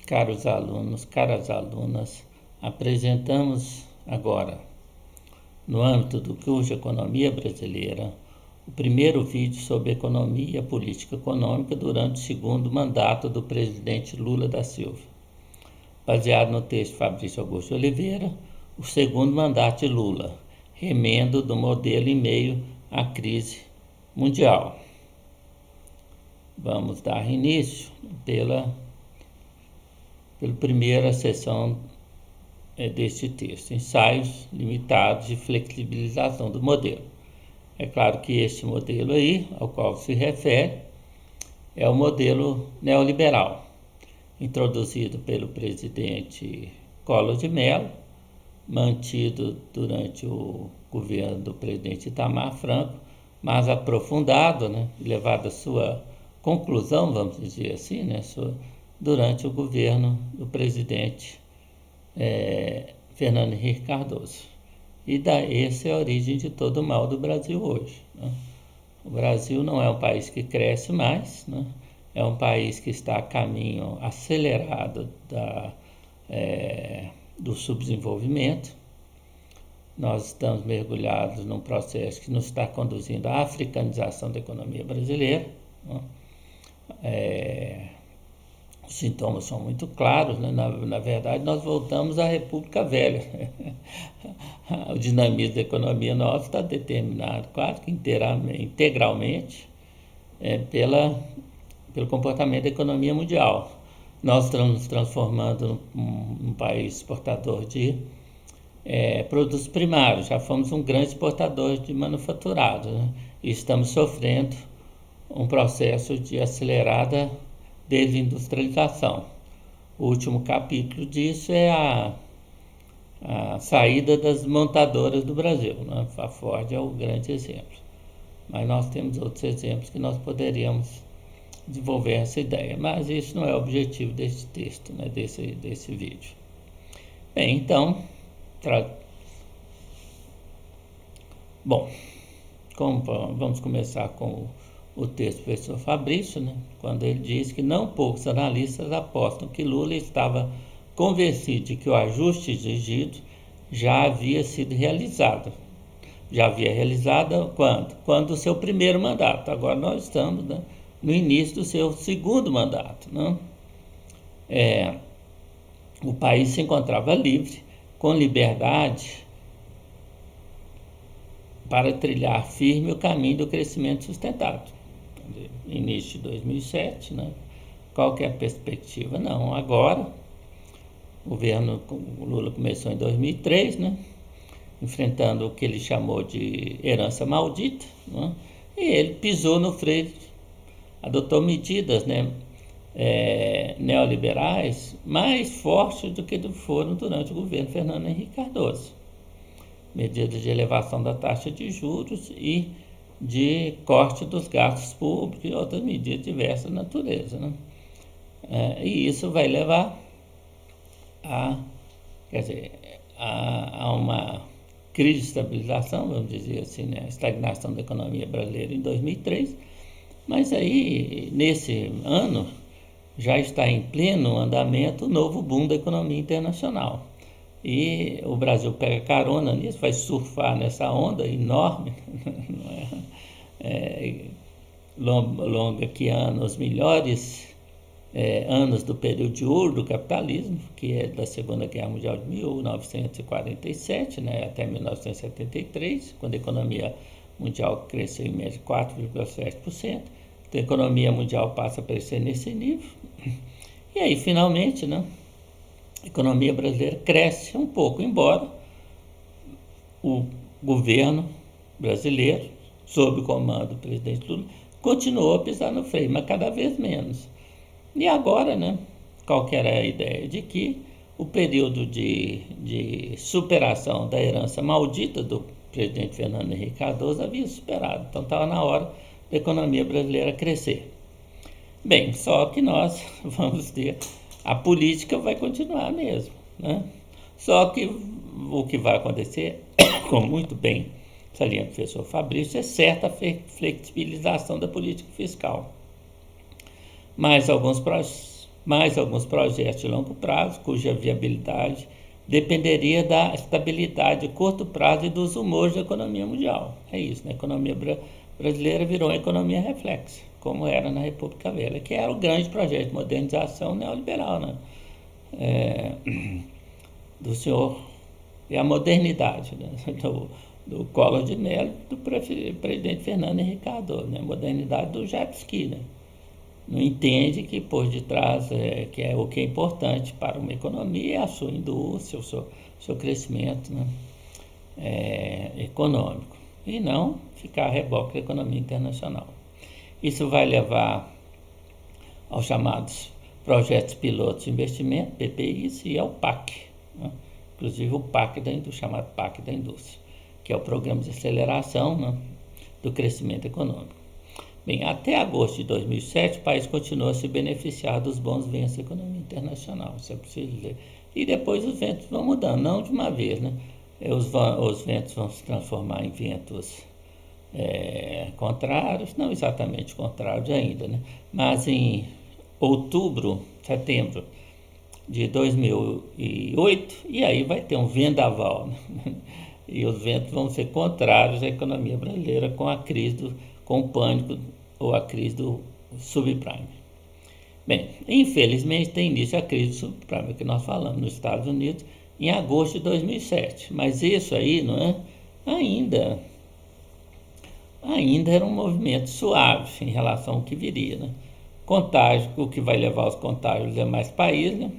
caros alunos, caras alunas, apresentamos agora, no âmbito do curso de Economia Brasileira, o primeiro vídeo sobre economia e política econômica durante o segundo mandato do presidente Lula da Silva. Baseado no texto de Fabrício Augusto de Oliveira, o segundo mandato de Lula, remendo do modelo em meio à crise mundial. Vamos dar início pela primeira sessão deste texto, ensaios limitados de flexibilização do modelo. É claro que este modelo aí, ao qual se refere, é o modelo neoliberal, introduzido pelo presidente Collor de Mello, mantido durante o governo do presidente Itamar Franco, mas aprofundado, levado à sua conclusão, vamos dizer assim, durante o governo do presidente Fernando Henrique Cardoso. E essa é a origem de todo o mal do Brasil hoje. O Brasil não é um país que cresce mais, é um país que está a caminho acelerado do subdesenvolvimento. Nós estamos mergulhados num processo que nos está conduzindo à africanização da economia brasileira. Os sintomas são muito claros, na verdade nós voltamos à República Velha. O dinamismo da economia nossa está determinado quase que integralmente pelo comportamento da economia mundial. Nós estamos nos transformando num país exportador de produtos primários, já fomos um grande exportador de manufaturados, e estamos sofrendo um processo de acelerada desindustrialização. O último capítulo disso é a saída das montadoras do Brasil. A Ford é o grande exemplo. Mas nós temos outros exemplos que nós poderíamos desenvolver essa ideia. Mas isso não é o objetivo desse texto, desse vídeo. Bem, então, vamos começar com o texto do professor Fabrício, quando ele diz que não poucos analistas apostam que Lula estava convencido de que o ajuste exigido já havia sido realizado. Já havia realizado quando? Quando o seu primeiro mandato. Agora nós estamos no início do seu segundo mandato. O país se encontrava livre, com liberdade, para trilhar firme o caminho do crescimento sustentado. Início de 2007, qual que é a perspectiva? Não, agora, o governo Lula começou em 2003, enfrentando o que ele chamou de herança maldita, e ele pisou no freio, adotou medidas neoliberais mais fortes do que foram durante o governo Fernando Henrique Cardoso. Medidas de elevação da taxa de juros e de corte dos gastos públicos e outras medidas de diversa natureza. E isso vai levar a uma crise de estabilização, vamos dizer assim, a estagnação da economia brasileira em 2003, mas aí, nesse ano, já está em pleno andamento o novo boom da economia internacional. E o Brasil pega carona nisso, vai surfar nessa onda enorme, longa os melhores anos do período de ouro do capitalismo, que é da Segunda Guerra Mundial de 1947, até 1973, quando a economia mundial cresceu em média 4,7%. Então a economia mundial passa a crescer nesse nível. E aí, finalmente, a economia brasileira cresce um pouco, embora o governo brasileiro, sob o comando do presidente Lula, continuou a pisar no freio, mas cada vez menos. E agora, qual que era a ideia? De que o período de superação da herança maldita do presidente Fernando Henrique Cardoso havia superado. Então estava na hora da economia brasileira crescer. Bem, só que nós vamos ter... A política vai continuar mesmo, Só que o que vai acontecer, como muito bem salienta o professor Fabrício, é certa flexibilização da política fiscal. Mas alguns mais alguns projetos de longo prazo, cuja viabilidade dependeria da estabilidade de curto prazo e dos humores da economia mundial. É isso, né? A economia brasileira virou uma economia reflexa, como era na República Velha, que era o grande projeto de modernização neoliberal, né? Do senhor, e a modernidade, né? do Collor de Mello, do presidente Fernando Henrique Cardoso, né? A modernidade do Jacques Skinner. Não entende que por detrás que é o que é importante para uma economia é a sua indústria, o seu crescimento, né? Econômico, e não ficar a reboque da economia internacional. Isso vai levar aos chamados projetos pilotos de investimento, PPIs, e ao PAC, né? Inclusive o PAC da indústria, chamado PAC da indústria, que é o Programa de Aceleração, né, do Crescimento Econômico. Bem, até agosto de 2007, o país continuou a se beneficiar dos bons ventos da economia internacional, isso é preciso dizer. E depois os ventos vão mudando, não de uma vez, né? Os ventos vão se transformar em ventos contrários, não exatamente contrários ainda, né? Mas em setembro de 2008, e aí vai ter um vendaval, né? E os ventos vão ser contrários à economia brasileira com o pânico ou a crise do subprime. Bem, infelizmente tem início a crise do subprime que nós falamos nos Estados Unidos em agosto de 2007, mas isso aí não é ainda era um movimento suave em relação ao que viria, né? Contágio, o que vai levar aos contágios dos demais países, né?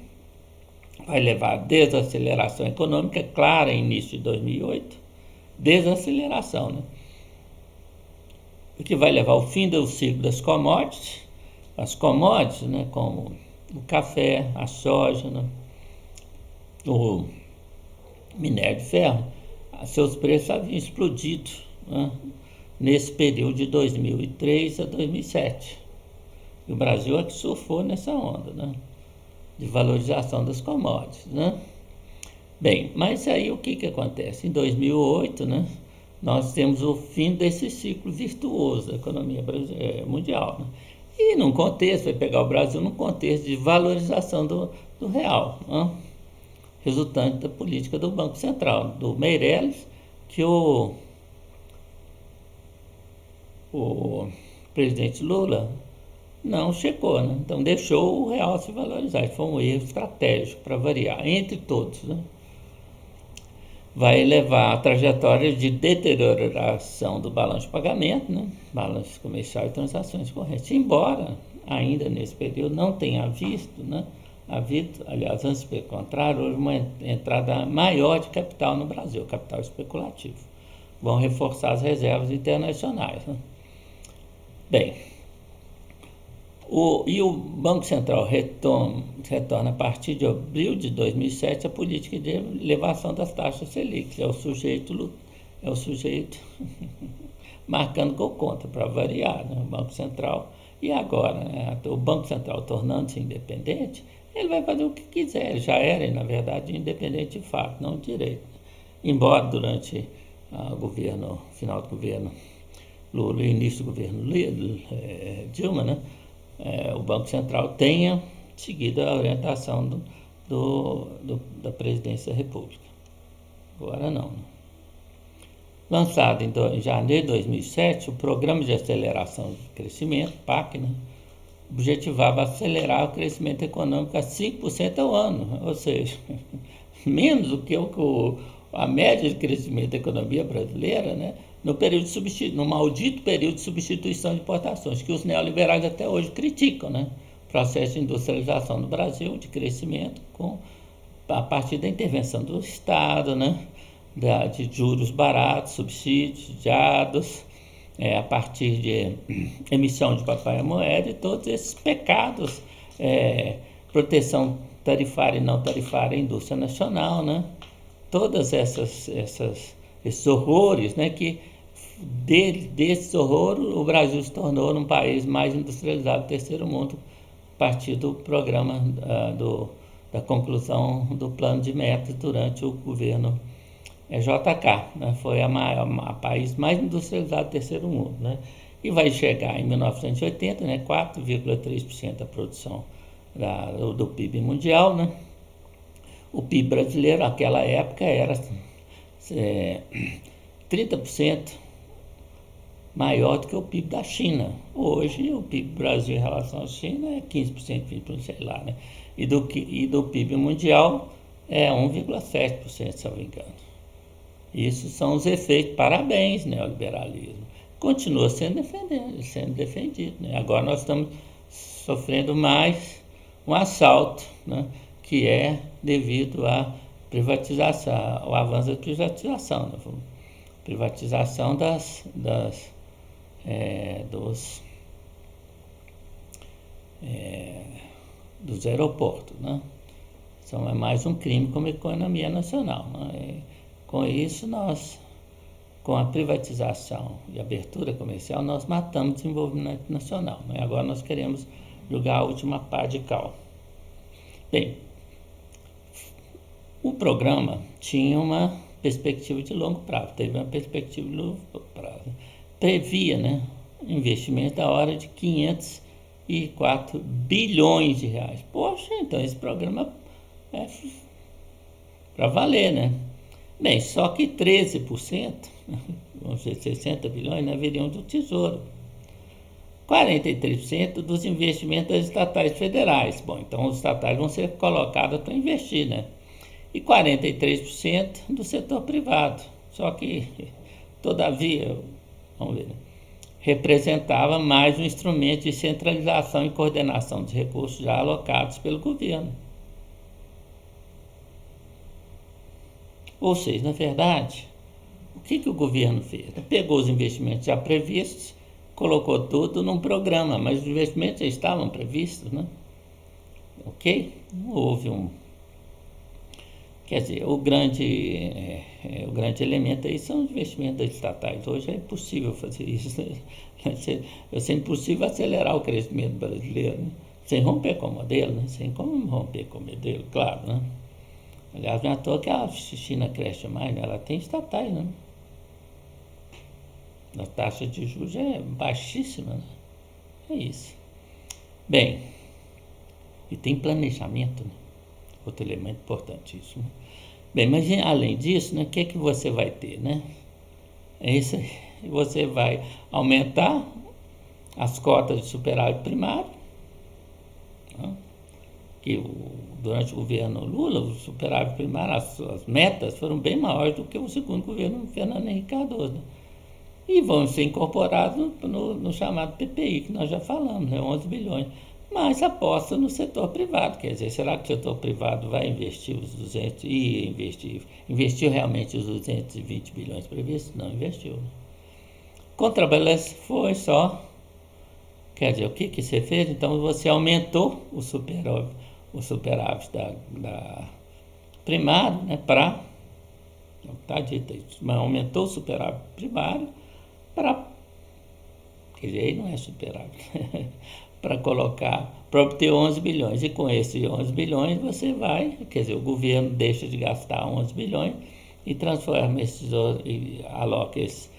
Vai levar a desaceleração econômica clara em início de 2008, desaceleração, né? O que vai levar ao fim do ciclo das commodities, as commodities, né, como o café, a soja, né, o minério de ferro, seus preços haviam explodido, né, nesse período de 2003 a 2007. E o Brasil é que surfou nessa onda, né, de valorização das commodities, né? Bem, mas aí o que acontece? Em 2008, né, nós temos o fim desse ciclo virtuoso da economia mundial, né? E num contexto, vai pegar o Brasil num contexto de valorização do real, né? Resultante da política do Banco Central, do Meirelles, que o presidente Lula não checou, né? Então deixou o real se valorizar. Foi um erro estratégico para variar, entre todos, né? Vai levar a trajetória de deterioração do balanço de pagamento, né? Balanço comercial e transações correntes. Embora ainda nesse período não tenha havido, aliás, antes pelo contrário, houve uma entrada maior de capital no Brasil, capital especulativo. Vão reforçar as reservas internacionais, né? Bem, o Banco Central retorna a partir de abril de 2007 a política de elevação das taxas Selic. É o sujeito marcando gol contra, para variar, né? O Banco Central. E agora, né, o Banco Central tornando-se independente, ele vai fazer o que quiser. Ele já era, na verdade, independente de fato, não de direito. Embora durante o final do governo Lula e início do governo Dilma, né, o Banco Central tenha seguido a orientação da Presidência da República. Agora não, né? Lançado em janeiro de 2007, o Programa de Aceleração de Crescimento, PAC, né, objetivava acelerar o crescimento econômico a 5% ao ano, ou seja, menos do que a média de crescimento da economia brasileira, né, no maldito período de substituição de importações, que os neoliberais até hoje criticam, né? Processo de industrialização do Brasil, de crescimento, a partir da intervenção do Estado, né? De juros baratos, subsidiados, a partir de emissão de papel moeda e todos esses pecados, proteção tarifária e não tarifária à indústria nacional, né? Todas esses horrores, né, que desses horrores o Brasil se tornou um país mais industrializado do terceiro mundo a partir do programa da conclusão do plano de metas durante o governo JK, né? Foi a país mais industrializado do terceiro mundo, né? E vai chegar em 1980, né, 4,3% da produção do PIB mundial, né? O PIB brasileiro naquela época era 30% maior do que o PIB da China. Hoje o PIB do Brasil em relação à China é 15%, 20%, sei lá, né? E do PIB mundial é 1,7%, se eu não me engano. Isso são os efeitos, parabéns, neoliberalismo. Continua sendo defendido, né? Agora nós estamos sofrendo mais um assalto, né? Que é devido à privatização, ao avanço da privatização, né? Privatização dos aeroportos, né? Então é mais um crime como economia nacional, né? Com isso com a privatização e abertura comercial, nós matamos o desenvolvimento nacional, né? Agora nós queremos jogar a última pá de cal. Bem, o programa tinha uma perspectiva de longo prazo, teve uma perspectiva de longo prazo. Previa, né, investimento da hora de 504 bilhões de reais. Poxa, então esse programa é para valer, né? Bem, só que 13%, vamos dizer 60 bilhões, né, viriam do Tesouro. 43% dos investimentos das estatais federais. Bom, então os estatais vão ser colocados para investir, né? E 43% do setor privado. Só que, todavia, vamos ver, né? Representava mais um instrumento de centralização e coordenação dos recursos já alocados pelo governo. Ou seja, na verdade, o que o governo fez? Pegou os investimentos já previstos, colocou tudo num programa, mas os investimentos já estavam previstos, né? Ok? Não houve Quer dizer, o grande elemento aí são os investimentos estatais. Hoje é impossível fazer isso, né? Vai ser impossível acelerar o crescimento brasileiro, né? Sem romper com o modelo, né? Sem como romper com o modelo, claro, né? Aliás, não é à toa que a China cresce mais, né? Ela tem estatais, né? A taxa de juros é baixíssima, né? É isso. Bem, e tem planejamento, né? Outro elemento importantíssimo. Bem, mas além disso, né, o que você vai ter, né? É isso aí. Você vai aumentar as cotas de superávit primário, né? Que durante o governo Lula, o superávit primário, as metas foram bem maiores do que o segundo governo Fernando Henrique Cardoso, né? E vão ser incorporados no chamado PPI, que nós já falamos, né, 11 bilhões. Mas aposta no setor privado, quer dizer, será que o setor privado vai investir os 200 e investiu realmente os 220 bilhões previstos? Não investiu. Contrabalance foi só, quer dizer, o que você fez? Então você aumentou o superávit da primário, né, para, está dito isso, mas aumentou o superávit primário para, quer dizer, aí não é superávit, para obter 11 bilhões. E com esses 11 bilhões você vai, quer dizer, o governo deixa de gastar 11 bilhões e transforma e aloca esses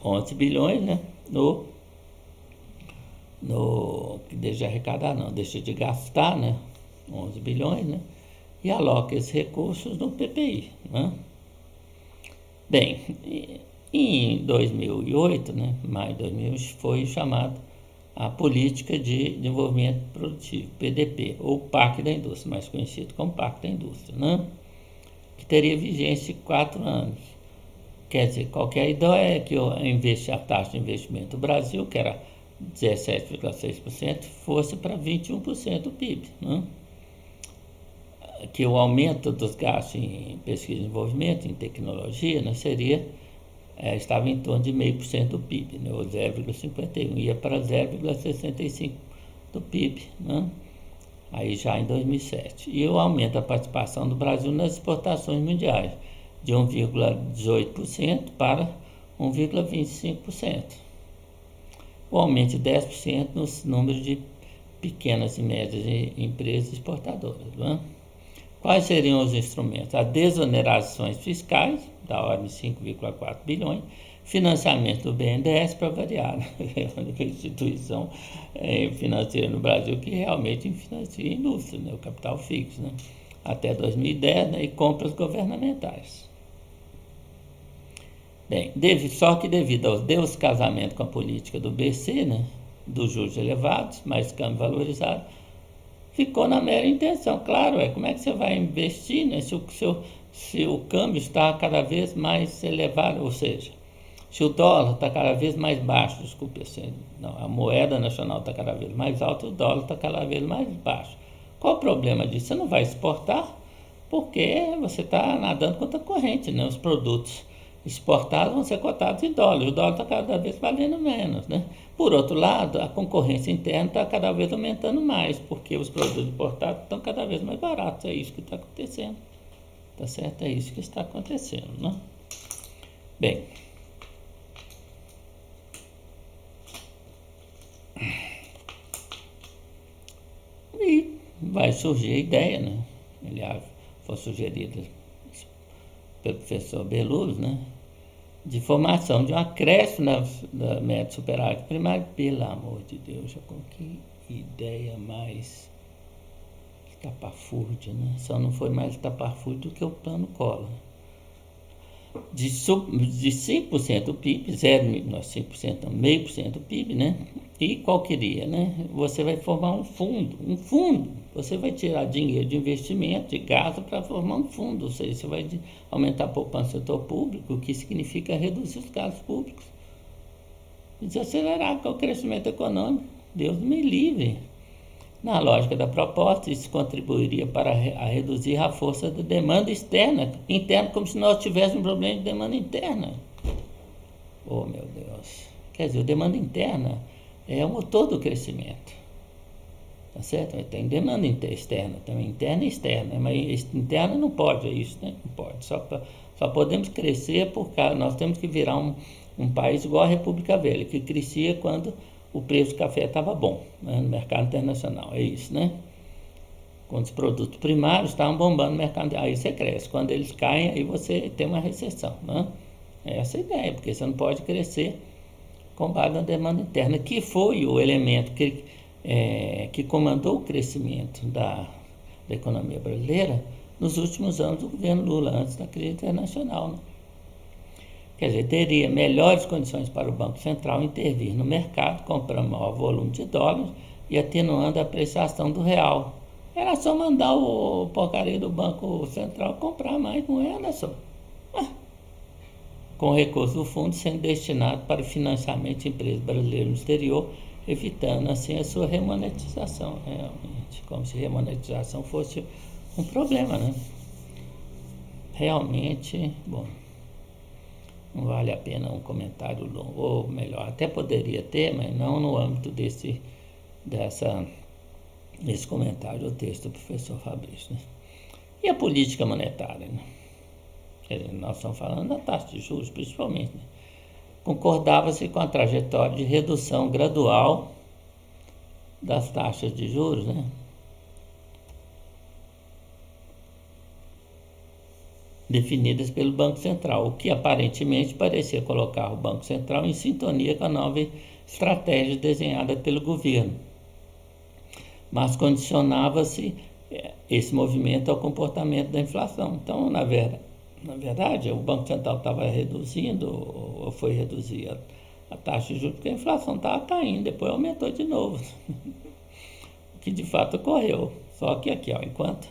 11 bilhões, né, que deixa de arrecadar, não, deixa de gastar, né, 11 bilhões, né, e aloca esses recursos no PPI, né? Bem, em 2008, né, maio de 2000, foi chamado a Política de Desenvolvimento Produtivo, PDP, ou PAC da Indústria, mais conhecido como PAC da Indústria, né? Que teria vigência de 4 anos. Quer dizer, qualquer ideia é que a taxa de investimento do Brasil, que era 17,6%, fosse para 21% do PIB, né? Que o aumento dos gastos em pesquisa e desenvolvimento, em tecnologia, né, estava em torno de 0,5% do PIB, né, ou 0,51%, ia para 0,65% do PIB, né, aí já em 2007. E o aumento da participação do Brasil nas exportações mundiais, de 1,18% para 1,25%. O aumento de 10% nos números de pequenas e médias empresas exportadoras, né? Quais seriam os instrumentos? As desonerações fiscais, da ordem de 5,4 bilhões, Financiamento do BNDES para variar, né? É a única instituição financeira no Brasil que realmente financia a indústria, né? O capital fixo, né? Até 2010, né? E compras governamentais. Bem, só que devido ao descasamento com a política do BC, né? Dos juros elevados, mais câmbio valorizado, ficou na mera intenção. Claro, como é que você vai investir, né, se o câmbio está cada vez mais elevado, ou seja, se o dólar está cada vez mais baixo, desculpe, não, a moeda nacional está cada vez mais alta, o dólar está cada vez mais baixo. Qual o problema disso? Você não vai exportar porque você está nadando contra a corrente, né? Os produtos exportados vão ser cotados em dólar, o dólar está cada vez valendo menos, né? Por outro lado, a concorrência interna está cada vez aumentando mais, porque os produtos importados estão cada vez mais baratos, é isso que está acontecendo, tá certo? É isso que está acontecendo, né? Bem, e vai surgir a ideia, né? Aliás, foi sugerida pelo professor Beloso, né? De formação de um acréscimo da meta superávit primário, pelo amor de Deus, já com que ideia mais estapafúrdia, né? Só não foi mais estapafúrdio do que o plano Collor. De 5% do PIB, 5%, não, 0,5% do PIB, né? E qual queria, né? Você vai formar um fundo, você vai tirar dinheiro de investimento, de gasto para formar um fundo, ou seja, você vai aumentar a poupança do setor público, o que significa reduzir os gastos públicos e desacelerar o crescimento econômico. Deus me livre. Na lógica da proposta, isso contribuiria para reduzir a força da demanda interna, como se nós tivéssemos um problema de demanda interna. Oh, meu Deus. Quer dizer, a demanda interna é o motor do crescimento. Tá certo? Tem demanda externa também, interna e externa, mas interna não pode, é isso, né? Não pode. Só podemos crescer porque nós temos que virar um país igual a República Velha, que crescia quando o preço do café estava bom, né, no mercado internacional, é isso, né? Quando os produtos primários estavam bombando no mercado, aí você cresce. Quando eles caem, aí você tem uma recessão, né? É essa a ideia, porque você não pode crescer com base na demanda interna, que foi o elemento que comandou o crescimento da economia brasileira nos últimos anos do governo Lula, antes da crise internacional, né? Quer dizer, teria melhores condições para o Banco Central intervir no mercado, comprando maior volume de dólares e atenuando a apreciação do real. Era só mandar o porcaria do Banco Central comprar mais moeda só. Com recursos do fundo sendo destinado para o financiamento de empresas brasileiras no exterior, evitando assim a sua remonetização, realmente, como se remonetização fosse um problema, né? Realmente, bom, não vale a pena um comentário longo, ou melhor, até poderia ter, mas não no âmbito desse comentário do texto do professor Fabrício, né? E a política monetária, né? Nós estamos falando da taxa de juros, principalmente, né? Concordava-se com a trajetória de redução gradual das taxas de juros, né? Definidas pelo Banco Central, o que aparentemente parecia colocar o Banco Central em sintonia com a nova estratégia desenhada pelo governo, mas condicionava-se esse movimento ao comportamento da inflação. Então, na verdade, o Banco Central estava reduzindo, ou foi reduzir a taxa de juros, porque a inflação estava caindo, depois aumentou de novo, o que de fato ocorreu. Só que aqui, ó, enquanto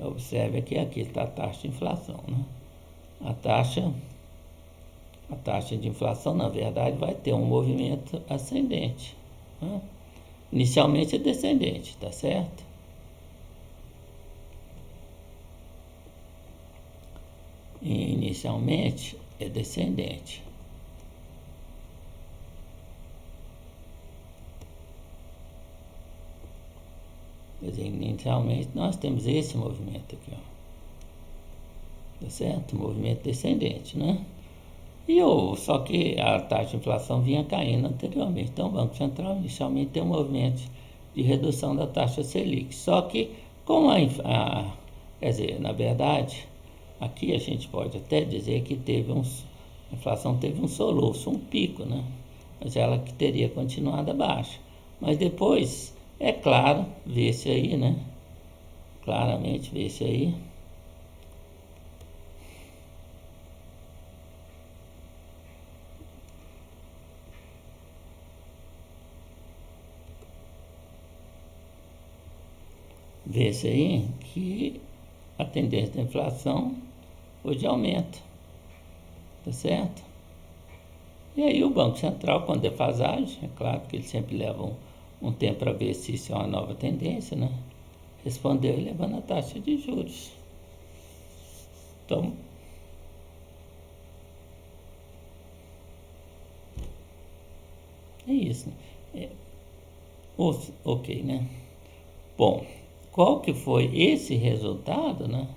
observe aqui está a taxa de inflação, né? A taxa de inflação, na verdade, vai ter um movimento ascendente, né? Inicialmente é descendente, tá certo? E inicialmente é descendente. Quer dizer, inicialmente nós temos esse movimento aqui, ó. Tá certo? Movimento descendente, né? Só que a taxa de inflação vinha caindo anteriormente. Então, o Banco Central inicialmente tem um movimento de redução da taxa Selic. Só que, como quer dizer, na verdade, aqui a gente pode até dizer que teve A inflação teve um soluço, um pico, né? Mas ela que teria continuado baixa. Mas depois, é claro, vê-se aí, né? Claramente vê-se aí. Vê-se aí que a tendência da inflação foi de aumento, tá certo? E aí o Banco Central, com defasagem, é claro que eles sempre levam um tempo para ver se isso é uma nova tendência, né? Respondeu elevando a taxa de juros. Então, é isso. É, ok, né? Bom, qual que foi esse resultado, né?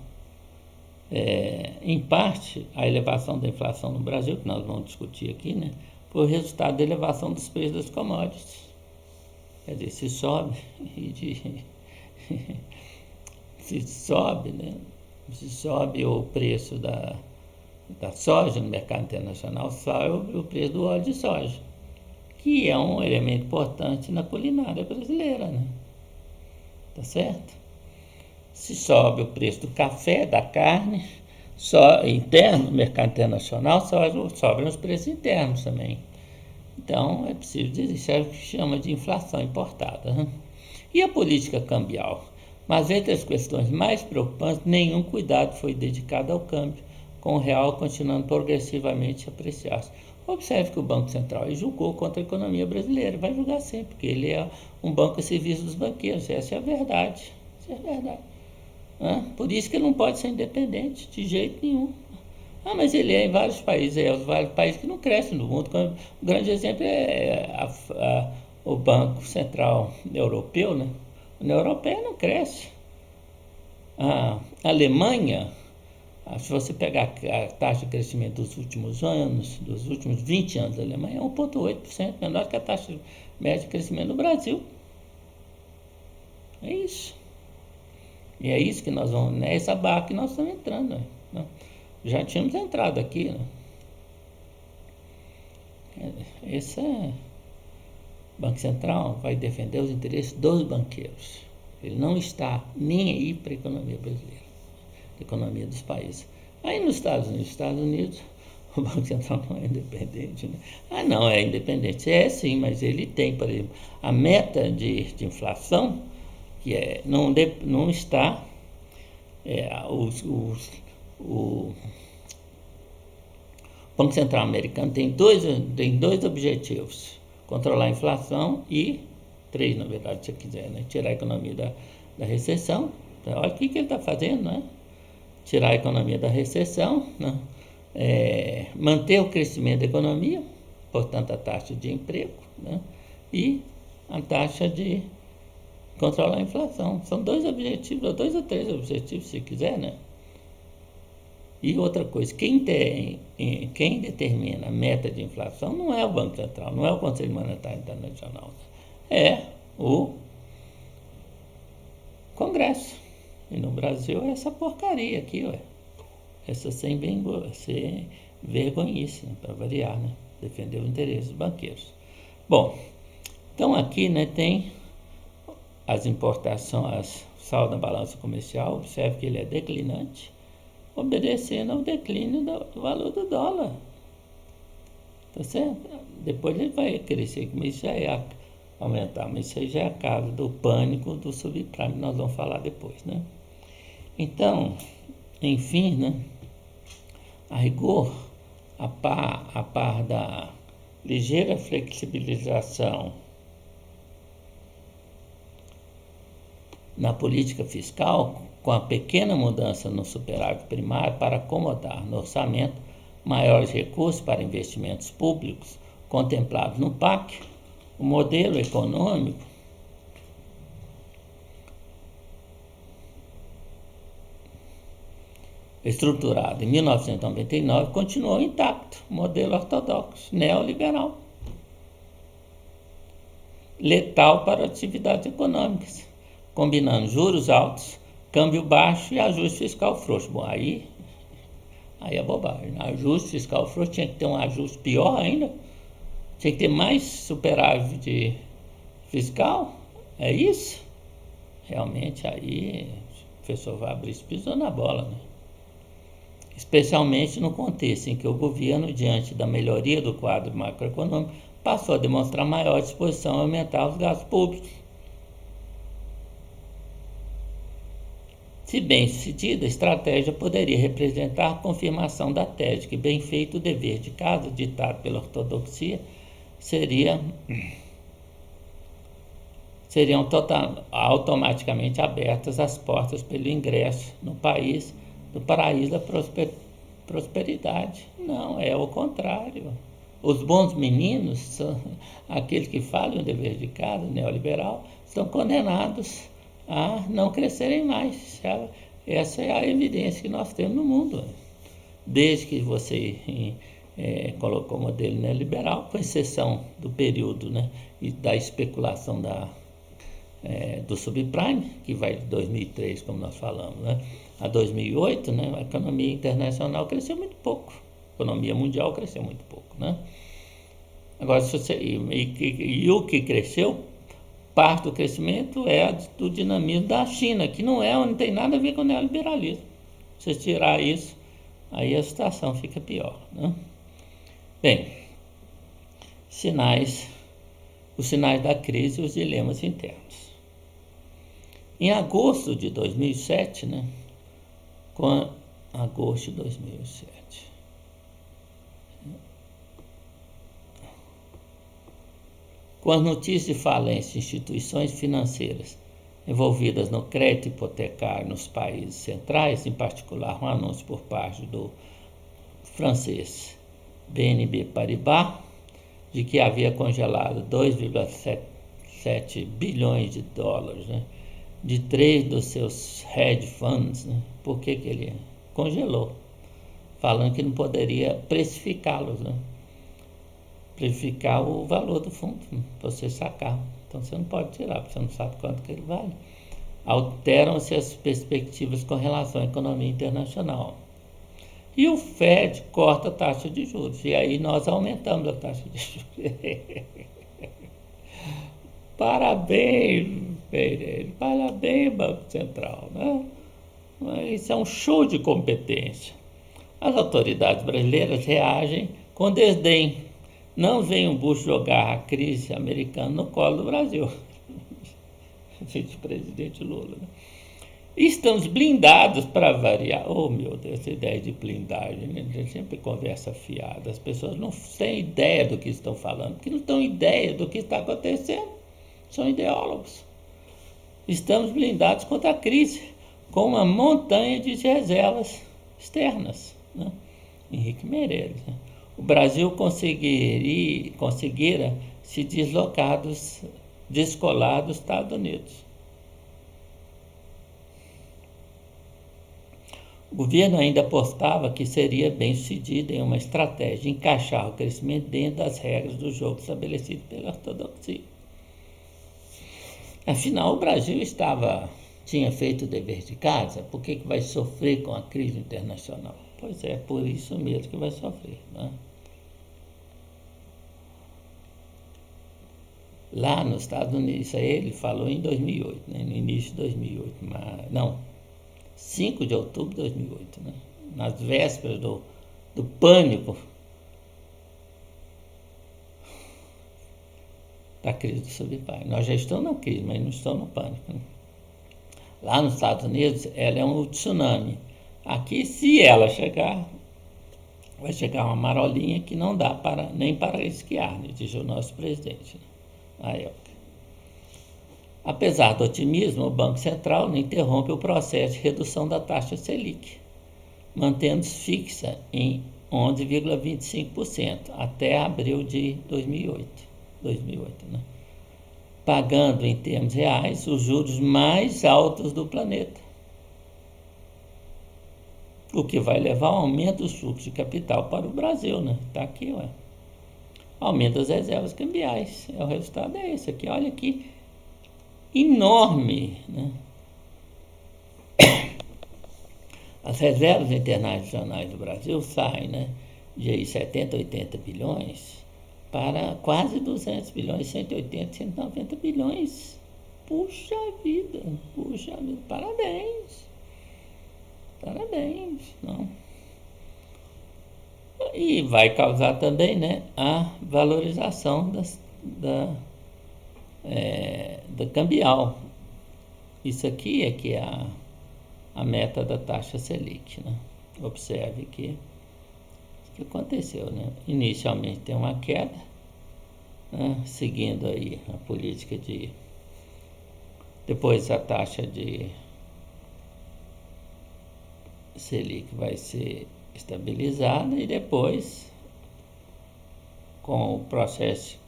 Em parte, a elevação da inflação no Brasil, que nós vamos discutir aqui, né? Foi o resultado da elevação dos preços das commodities. Quer dizer, se sobe se sobe, né? Se sobe o preço da soja no mercado internacional, sobe o preço do óleo de soja, que é um elemento importante na culinária brasileira, né? Tá certo? Se sobe o preço do café, da carne, só interno, no mercado internacional, sobem os preços internos também. Então, é preciso dizer, isso é o que chama de inflação importada. Né? E a política cambial? Mas entre as questões mais preocupantes, nenhum cuidado foi dedicado ao câmbio, com o real continuando progressivamente a apreciar-se. Observe que o Banco Central julgou contra a economia brasileira, vai julgar sempre, porque ele é um banco a serviço dos banqueiros, essa é a verdade. Essa é a verdade. Por isso que ele não pode ser independente, de jeito nenhum. Mas ele é em vários países, os vários países que não crescem no mundo. Um grande exemplo é o Banco Central Europeu, né? A União Europeia não cresce. A Alemanha, se você pegar a taxa de crescimento dos últimos anos, dos últimos 20 anos da Alemanha, é 1,8%, menor que a taxa média de crescimento do Brasil. É isso. E é isso que nós vamos, nessa barra que nós estamos entrando. Né? Já tínhamos entrado aqui. Né? Esse Banco Central vai defender os interesses dos banqueiros. Ele não está nem aí para a economia brasileira, a economia dos países. Aí nos Estados Unidos, o Banco Central não é independente. Né? Não, é independente. É sim, mas ele tem, por exemplo, a meta de inflação, que não está. O Banco Central americano tem dois objetivos: controlar a inflação e três, na verdade, se você quiser, né? Tirar a economia da recessão. Então, olha o que ele está fazendo, né? Tirar a economia da recessão, né? Manter o crescimento da economia, portanto a taxa de emprego, né? E a taxa de controlar a inflação. São dois objetivos, dois ou três objetivos, se quiser, né? E outra coisa, quem determina a meta de inflação não é o Banco Central, não é o Conselho Monetário Internacional, é o Congresso. E no Brasil é essa porcaria aqui, ué. Essa sem vergonhice, né, para variar, né? Defender o interesse dos banqueiros. Bom, então aqui, né, tem as importações, saldo na balança comercial, observe que ele é declinante, obedecendo ao declínio do valor do dólar. Tá certo? Depois ele vai crescer, mas isso já é aumentar, mas isso aí já é a causa do pânico do subprime, que nós vamos falar depois, né? Então, enfim, né? A rigor, a par da ligeira flexibilização na política fiscal, com a pequena mudança no superávit primário para acomodar no orçamento maiores recursos para investimentos públicos contemplados no PAC, o modelo econômico estruturado em 1999 continuou intacto, modelo ortodoxo, neoliberal, letal para atividades econômicas, combinando juros altos, câmbio baixo e ajuste fiscal frouxo. Bom, aí Aí é bobagem. Ajuste fiscal frouxo, tinha que ter um ajuste pior ainda, tinha que ter mais superávit fiscal, é isso? Realmente aí o professor Fabrício pisou na bola, né? Especialmente no contexto em que o governo, diante da melhoria do quadro macroeconômico, passou a demonstrar maior disposição a aumentar os gastos públicos. Se bem sucedida, a estratégia poderia representar a confirmação da tese que bem feito o dever de casa, ditado pela ortodoxia, seriam automaticamente abertas as portas pelo ingresso no país do paraíso da prosperidade. Não, é o contrário. Os bons meninos, são aqueles que falham o dever de casa, neoliberal, estão condenados a não crescerem mais. Essa é a evidência que nós temos no mundo. Desde que você colocou o modelo neoliberal, com exceção do período, né, e da especulação do subprime, que vai de 2003, como nós falamos, né, a 2008, né, a economia internacional cresceu muito pouco. A economia mundial cresceu muito pouco. Né? Agora, e o que cresceu, parte do crescimento é do dinamismo da China, que não tem nada a ver com o neoliberalismo. Se você tirar isso, aí a situação fica pior. Né? Bem, os sinais da crise e os dilemas internos. Em agosto de 2007, né, agosto de 2007, com as notícias de falência de instituições financeiras envolvidas no crédito hipotecário nos países centrais, em particular um anúncio por parte do francês BNP Paribas, de que havia congelado 2,7 bilhões de dólares, né, de 3 dos seus hedge funds. Né? Por que ele congelou? Falando que não poderia precificá-los, né? Precificar o valor do fundo, para você sacar. Então você não pode tirar, porque você não sabe quanto que ele vale. Alteram-se as perspectivas com relação à economia internacional. E o Fed corta a taxa de juros. E aí nós aumentamos a taxa de juros. Parabéns, Pereira. Parabéns, Banco Central. Né? Isso é um show de competência. As autoridades brasileiras reagem com desdém. Não vem o Bush jogar a crise americana no colo do Brasil. Vice-presidente Lula. Né? Estamos blindados para variar. Oh, meu Deus, essa ideia de blindagem, né? A gente sempre conversa fiada. As pessoas não têm ideia do que estão falando, porque não têm ideia do que está acontecendo. São ideólogos. Estamos blindados contra a crise, com uma montanha de reservas externas. Né? Henrique Meirelles. Né? O Brasil conseguira se descolar dos Estados Unidos. O governo ainda apostava que seria bem sucedido em uma estratégia de encaixar o crescimento dentro das regras do jogo estabelecido pela ortodoxia. Afinal, o Brasil tinha feito o dever de casa, por que vai sofrer com a crise internacional? Pois é, por isso mesmo que vai sofrer. Né? Lá nos Estados Unidos, isso aí ele falou em 2008, né? No início de 2008, 5 de outubro de 2008, né? Nas vésperas do pânico da crise do subprime. Nós já estamos na crise, mas não estamos no pânico. Né? Lá nos Estados Unidos, ela é um tsunami. Aqui, se ela chegar, vai chegar uma marolinha que não dá nem para esquiar, né? Diz o nosso presidente. Né? Na época. Apesar do otimismo, o Banco Central não interrompe o processo de redução da taxa Selic, mantendo-se fixa em 11,25% até abril de 2008, né? Pagando em termos reais os juros mais altos do planeta, o que vai levar ao aumento dos fluxos de capital para o Brasil, né? Está aqui, ué. Aumento das reservas cambiais. O resultado é esse aqui, olha aqui, enorme. Né? As reservas internacionais do Brasil saem, né, de aí 70, 80 bilhões para quase 200 bilhões, 180, 190 bilhões. Puxa vida, parabéns, parabéns, não? E vai causar também, né, a valorização da cambial. Isso aqui é que é a meta da taxa Selic, né? Observe que o que aconteceu, né? Inicialmente tem uma queda, né? Seguindo aí a política de... Depois a taxa de Selic vai ser estabilizada e depois, com o processo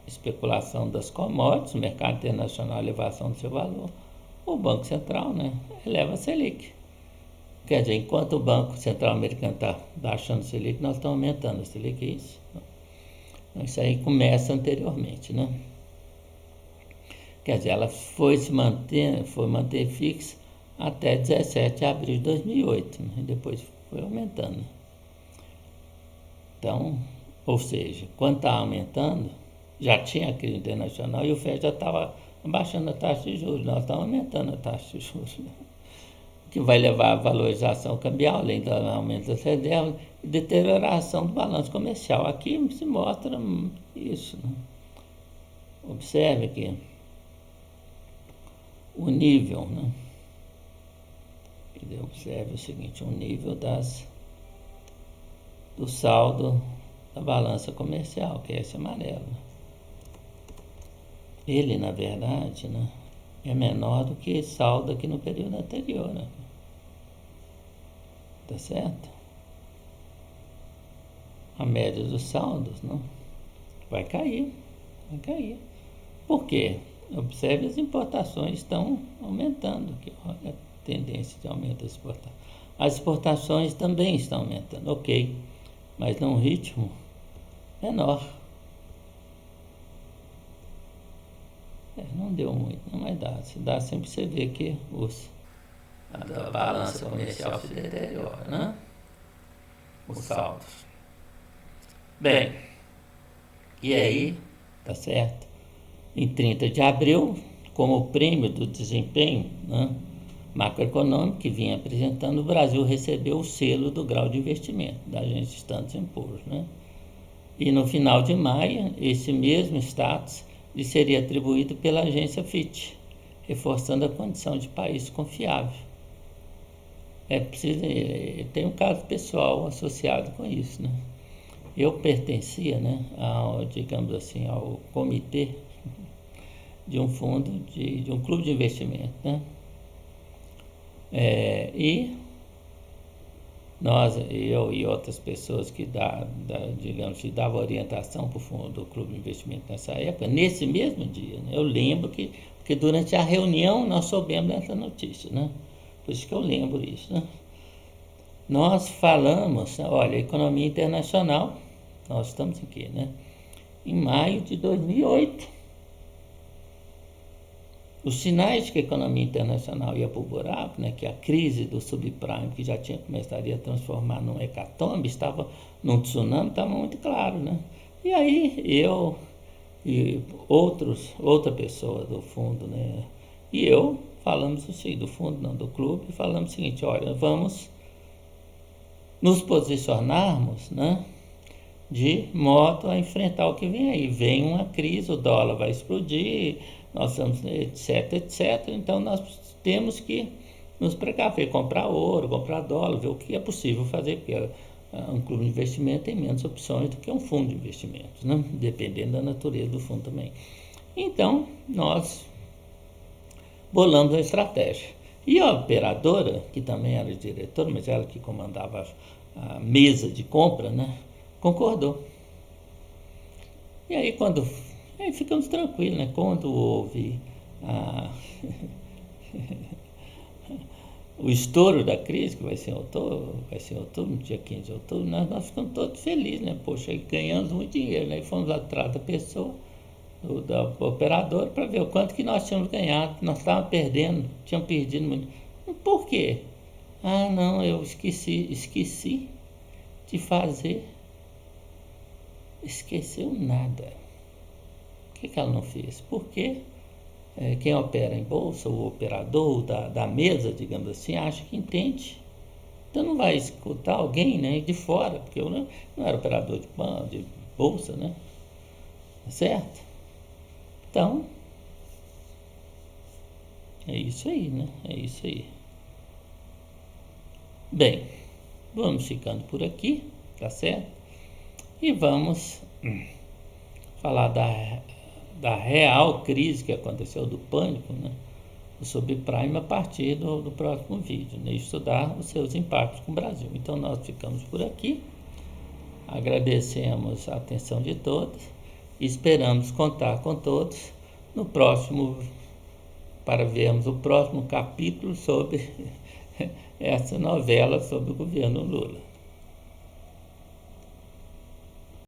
de especulação das commodities, o mercado internacional, elevação do seu valor, o Banco Central, né, eleva a Selic. Quer dizer, enquanto o Banco Central americano está baixando a Selic, nós estamos aumentando a Selic, é isso? Então, isso aí começa anteriormente, né? Quer dizer, ela foi manter fixa até 17 de abril de 2008, né? E depois foi aumentando. Então, ou seja, quando está aumentando, já tinha a crise internacional e o FED já estava abaixando a taxa de juros, nós estamos aumentando a taxa de juros, né? Que vai levar à valorização cambial, além do aumento das reservas e deterioração do balanço comercial. Aqui se mostra isso, né? Observe aqui o nível, né? Observe o seguinte, o nível do saldo da balança comercial, que é esse amarelo. Ele, na verdade, né, é menor do que saldo aqui no período anterior, né? Tá certo? A média dos saldos, não? Vai cair. Por quê? Observe, as importações estão aumentando aqui, olha a tendência de aumento das exportações. As exportações também estão aumentando, ok, mas num ritmo menor. Não deu muito, não, mas dá. Se dá, sempre você vê que a balança comercial se deteriora, né? Os saldos. Bem, e aí, tá certo? Em 30 de abril, como prêmio do desempenho, né, macroeconômico que vinha apresentando, o Brasil recebeu o selo do grau de investimento da agência Standard & Poor's, né? E no final de maio, esse mesmo status lhe seria atribuído pela agência Fitch, reforçando a condição de país confiável. Tem um caso pessoal associado com isso, né? Eu pertencia, né, digamos assim, ao comitê de um fundo, de um clube de investimento, né? E eu e outras pessoas que digamos, que davam orientação para o fundo do clube de investimento nessa época, nesse mesmo dia, né, eu lembro que durante a reunião nós soubemos dessa notícia, né? Por isso que eu lembro isso, né? Nós falamos, olha, economia internacional, nós estamos aqui, né? Em maio de 2008. Os sinais de que a economia internacional ia para o buraco, né, que a crise do subprime, que já tinha começado a transformar num hecatombe, num tsunami, estava muito claro, né? E aí eu e outra pessoa do fundo, né, e eu falamos assim, do fundo não, do clube, falamos o seguinte, olha, vamos nos posicionarmos, né, de modo a enfrentar o que vem aí. Vem uma crise, o dólar vai explodir, nós vamos, etc. Então nós temos que nos precaver, comprar ouro, comprar dólar, ver o que é possível fazer, porque um clube de investimento tem menos opções do que um fundo de investimentos, né? Dependendo da natureza do fundo também. Então nós bolamos a estratégia. E a operadora, que também era diretora, mas ela que comandava a mesa de compra, né, concordou. E aí aí ficamos tranquilos, né? Quando houve o estouro da crise, que vai ser em outubro, no dia 15 de outubro, nós ficamos todos felizes, né? Poxa, aí ganhamos muito dinheiro, né? E fomos atrás da pessoa, da operadora, para ver o quanto que nós tínhamos ganhado, nós estávamos perdendo, tínhamos perdido muito. Por quê? Ah, não, eu esqueci de fazer. Esqueceu nada. O que ela não fez? Porque quem opera em bolsa, o operador da mesa, digamos assim, acha que entende. Então não vai escutar alguém, né, de fora, porque eu não era operador de bolsa, né? Certo? Então, é isso aí, né? É isso aí. Bem, vamos ficando por aqui, tá certo? E vamos falar da real crise que aconteceu, do pânico, né? Do subprime a partir do próximo vídeo, né? Estudar os seus impactos com o Brasil. Então nós ficamos por aqui, agradecemos a atenção de todos e esperamos contar com todos no próximo, para vermos o próximo capítulo sobre essa novela sobre o governo Lula.